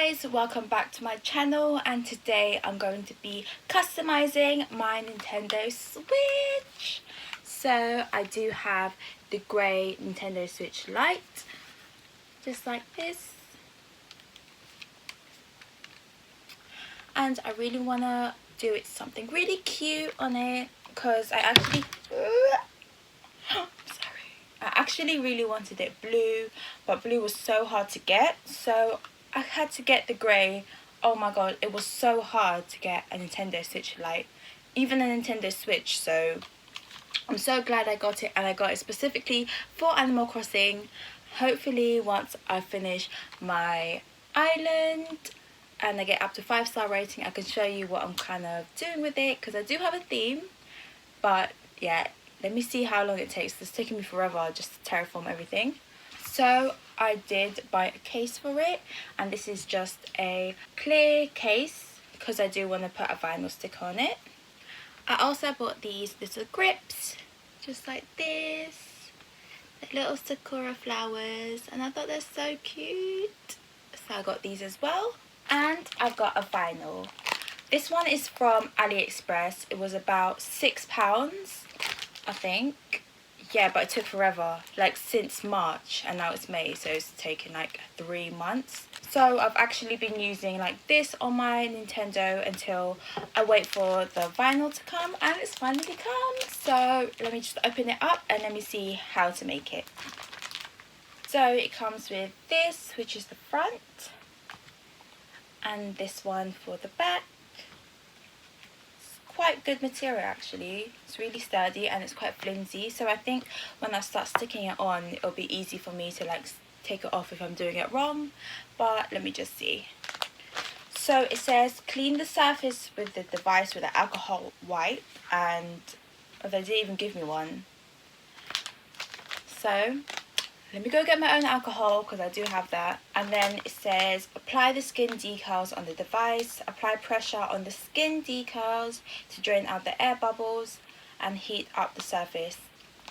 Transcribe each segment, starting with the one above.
guys, welcome back to my channel, and today I'm going to be customizing my Nintendo Switch. So I do have the grey Nintendo Switch Lite, just like this, and I really want to do it something really cute on it because I actually really wanted it blue, but blue was so hard to get, so I had to get the grey. Oh my god, it was so hard to get a Nintendo Switch Lite, even a Nintendo Switch, so I'm so glad I got it, and I got it specifically for Animal Crossing. Hopefully once I finish my island and I get up to 5-star rating, I can show you what I'm kind of doing with it, because I do have a theme. But yeah, let me see how long it takes. It's taking me forever just to terraform everything. So I did buy a case for it, and this is just a clear case because I do want to put a vinyl sticker on it. I also bought these little grips, just like this, like little sakura flowers, and I thought they're so cute. So I got these as well. And I've got a vinyl. This one is from AliExpress. It was about £6, I think. Yeah, but it took forever, like since March, and now it's May, so it's taken like 3 months. So I've actually been using like this on my Nintendo until I wait for the vinyl to come, and it's finally come. So let me just open it up and let me see how to make it. So it comes with this, which is the front, and this one for the back. Quite good material actually. It's really sturdy and it's quite flimsy, so I think when I start sticking it on, it'll be easy for me to like take it off if I'm doing it wrong. But let me just see. So it says clean the surface with the device with an alcohol wipe, and they didn't even give me one. So let me go get my own alcohol because I do have that. And then it says apply the skin decals on the device, apply pressure on the skin decals to drain out the air bubbles, and heat up the surface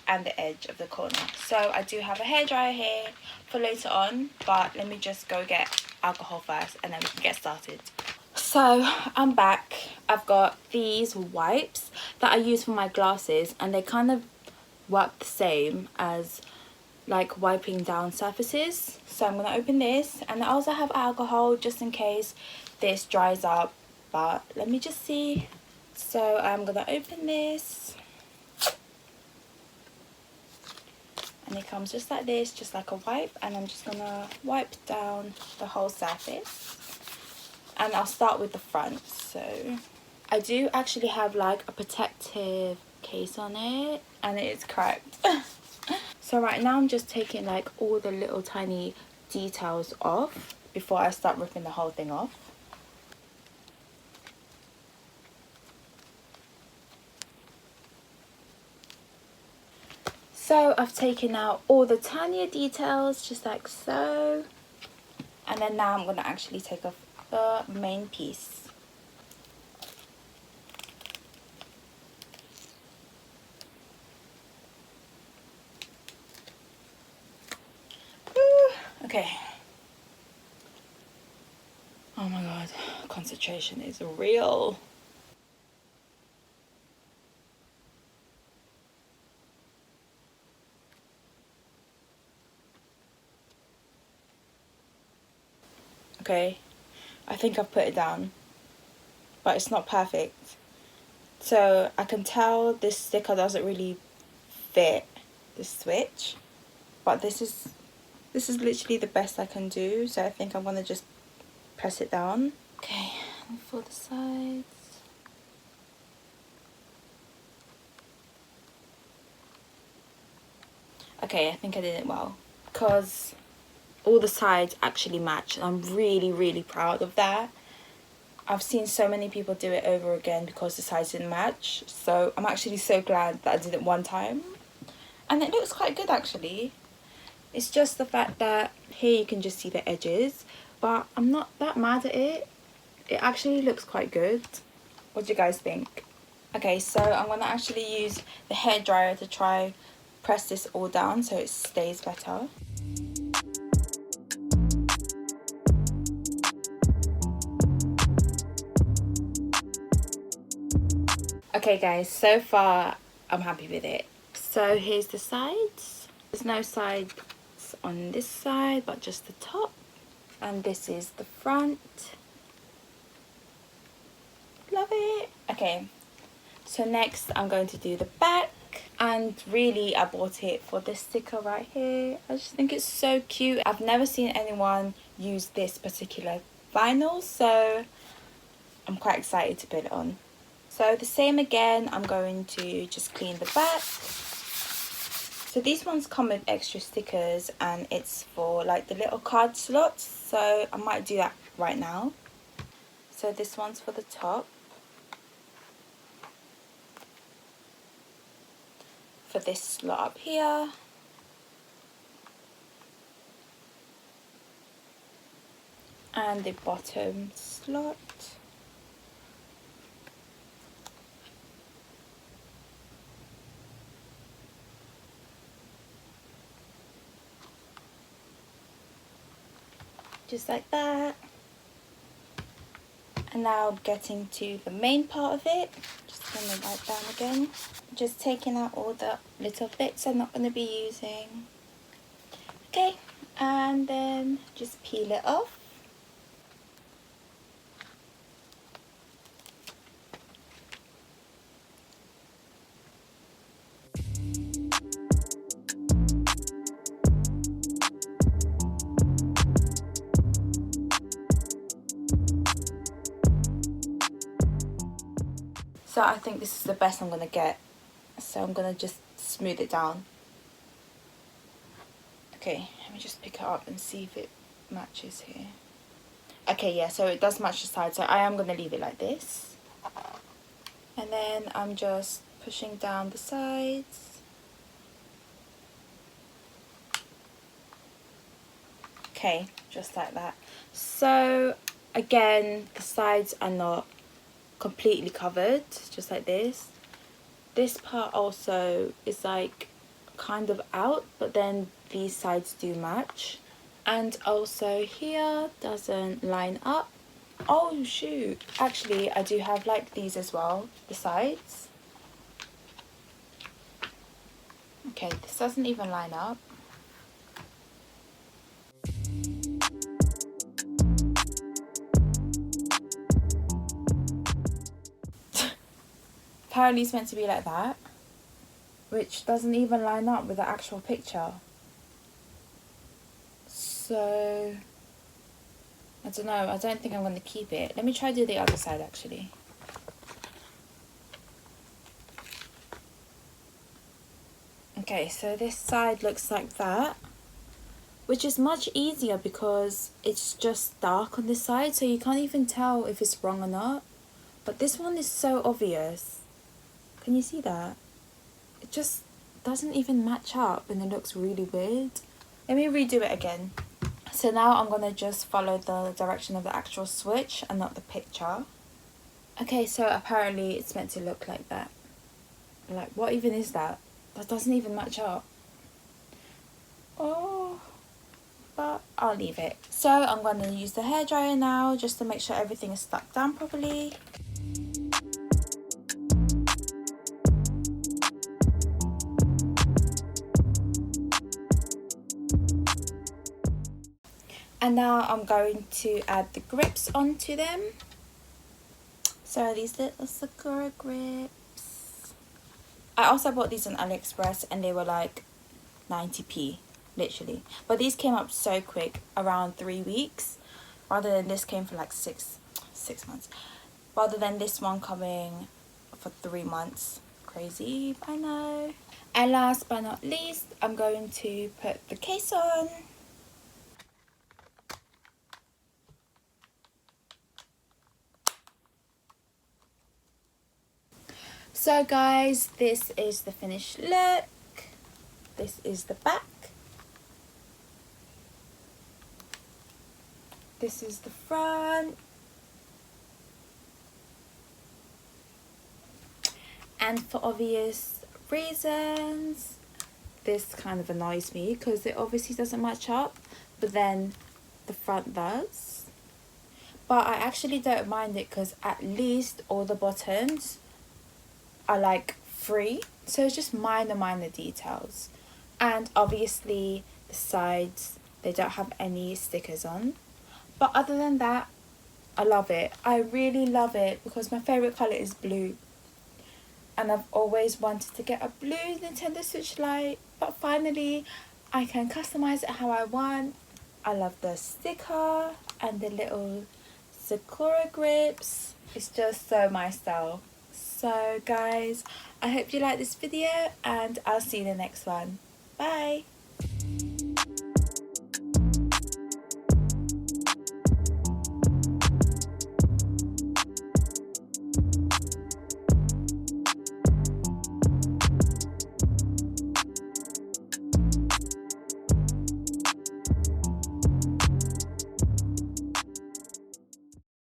and the edge of the corner. So I do have a hairdryer here for later on, but let me just go get alcohol first and then we can get started. So I'm back. I've got these wipes that I use for my glasses, and they kind of work the same as like wiping down surfaces. So I'm going to open this, and I also have alcohol just in case this dries up, but let me just see. So I'm going to open this, and it comes just like this, just like a wipe, and I'm just going to wipe down the whole surface, and I'll start with the front. So I do actually have like a protective case on it, and it is cracked. So right now I'm just taking like all the little tiny details off before I start ripping the whole thing off. So I've taken out all the tinier details, just like so. And then now I'm going to actually take off the main piece. Okay. Oh my god, concentration is real. Okay, I think I've put it down, but it's not perfect. So I can tell this sticker doesn't really fit the switch, but this is literally the best I can do, so I think I'm gonna just press it down. Okay, and for the sides. Okay, I think I did it well, because all the sides actually match, and I'm really proud of that. I've seen so many people do it over again because the sides didn't match, so I'm actually so glad that I did it one time. And it looks quite good actually. It's just the fact that here you can just see the edges, but I'm not that mad at it. It actually looks quite good. What do you guys think? Okay, so I'm going to actually use the hairdryer to try press this all down so it stays better. Okay guys, so far I'm happy with it. So here's the sides. There's no sides on this side but just the top, and this is the front. Love it. Okay, so next I'm going to do the back, and really I bought it for this sticker right here. I just think it's so cute. I've never seen anyone use this particular vinyl, so I'm quite excited to put it on. So the same again, I'm going to just clean the back. So these ones come with extra stickers, and it's for like the little card slots, so I might do that right now. So this one's for the top. For this slot up here. And the bottom slot. Just like that. And now getting to the main part of it. Just gonna write down again. Just taking out all the little bits I'm not gonna be using. Okay, and then just peel it off. So I think this is the best I'm gonna get. So I'm gonna just smooth it down. Okay, let me just pick it up and see if it matches here. Okay, yeah, so it does match the side, so I am gonna leave it like this. And then I'm just pushing down the sides. Okay, just like that. So again, the sides are not completely covered, just like this. This part also is like kind of out, but then these sides do match. And also here doesn't line up. Oh shoot, actually I do have like these as well, the sides. Okay, this doesn't even line up. Apparently it's meant to be like that, which doesn't even line up with the actual picture. So I don't know, I don't think I'm going to keep it. Let me try to do the other side actually. Okay, so this side looks like that, which is much easier because it's just dark on this side, so you can't even tell if it's wrong or not. But this one is so obvious. Can you see that? It just doesn't even match up and it looks really weird. Let me redo it again. So now I'm gonna just follow the direction of the actual switch and not the picture. Okay, so apparently it's meant to look like that. Like, what even is that? That doesn't even match up. Oh, but I'll leave it. So I'm gonna use the hairdryer now just to make sure everything is stuck down properly. And now I'm going to add the grips onto them. So these little sakura grips. I also bought these on AliExpress and they were like 90p, literally. But these came up so quick, around 3 weeks, rather than this came for like six months. Rather than this one coming for 3 months. Crazy, I know. And last but not least, I'm going to put the case on. So guys, this is the finished look. This is the back. This is the front. And for obvious reasons, this kind of annoys me because it obviously doesn't match up, but then the front does. But I actually don't mind it because at least all the buttons are like free, so it's just minor details. And obviously the sides, they don't have any stickers on, but other than that, I love it. I really love it because my favourite colour is blue, and I've always wanted to get a blue Nintendo Switch Lite, but finally I can customise it how I want. I love the sticker and the little sakura grips. It's just so my style. So guys, I hope you like this video, and I'll see you in the next one. Bye!